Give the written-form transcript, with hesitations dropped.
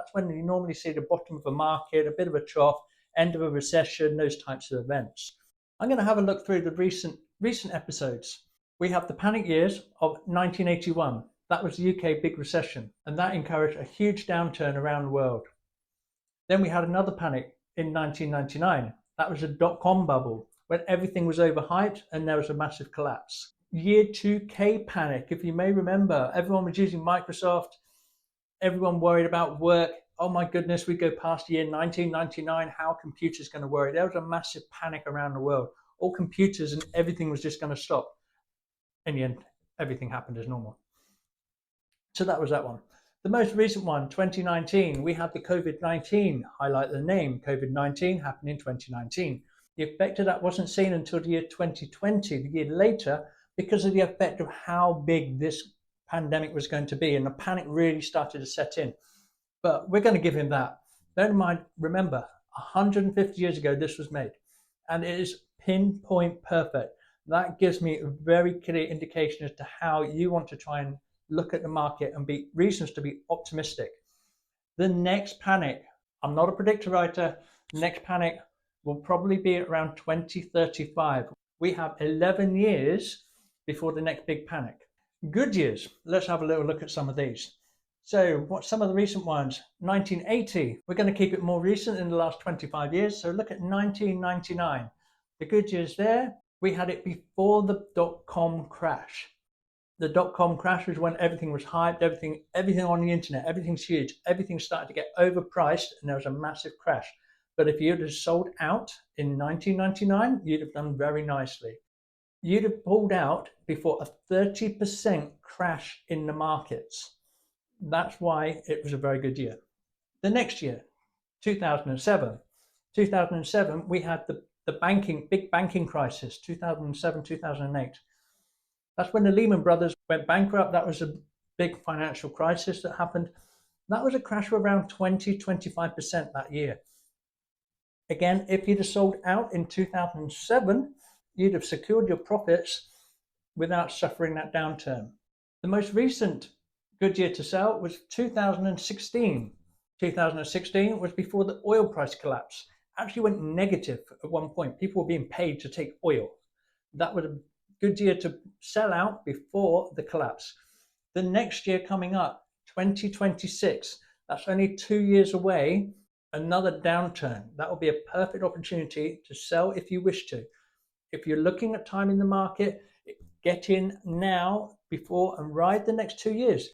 That's when you normally see the bottom of a market, a bit of a trough, end of a recession, those types of events. I'm going to have a look through the recent episodes. We have the panic years of 1981. That was the UK big recession, and that encouraged a huge downturn around the world. Then we had another panic in 1999. That was a dot-com bubble when everything was overhyped and there was a massive collapse. Year 2K panic, if you may remember, everyone was using Microsoft, everyone worried about work. Oh my goodness, we go past year 1999, how are computers going to work? There was a massive panic around the world. All computers and everything was just going to stop. In the end, everything happened as normal. So that was that one. The most recent one, 2019, we had the COVID-19, highlight the name, COVID-19 happened in 2019. The effect of that wasn't seen until the year 2020, the year later, because of the effect of how big this pandemic was going to be, and the panic really started to set in. But we're going to give him that. Bear in mind, remember, 150 years ago this was made, and it is pinpoint perfect. That gives me a very clear indication as to how you want to try and look at the market and be reasons to be optimistic. The next panic, I'm not a predictor writer, the next panic will probably be around 2035. We have 11 years before the next big panic. Good years, let's have a little look at some of these. So what's some of the recent ones? 1980, we're going to keep it more recent in the last 25 years. So look at 1999. The good years there, we had it before the dot-com crash. The dot-com crash was when everything was hyped, everything on the internet, everything's huge, everything started to get overpriced, and there was a massive crash. But if you'd have sold out in 1999, you'd have done very nicely. You'd have pulled out before a 30% crash in the markets. That's why it was a very good year. The next year, 2007. 2007, we had the big banking crisis, 2007, 2008. That's when the Lehman Brothers went bankrupt. That was a big financial crisis that happened. That was a crash of around 20-25% that year. Again, if you'd have sold out in 2007, you'd have secured your profits without suffering that downturn. The most recent good year to sell was 2016. 2016 was before the oil price collapse. Actually went negative at one point. People were being paid to take oil. That was a good year to sell out before the collapse. The next year coming up, 2026, that's only 2 years away, another downturn. That will be a perfect opportunity to sell if you wish to. If you're looking at time in the market, get in now before and ride the next 2 years.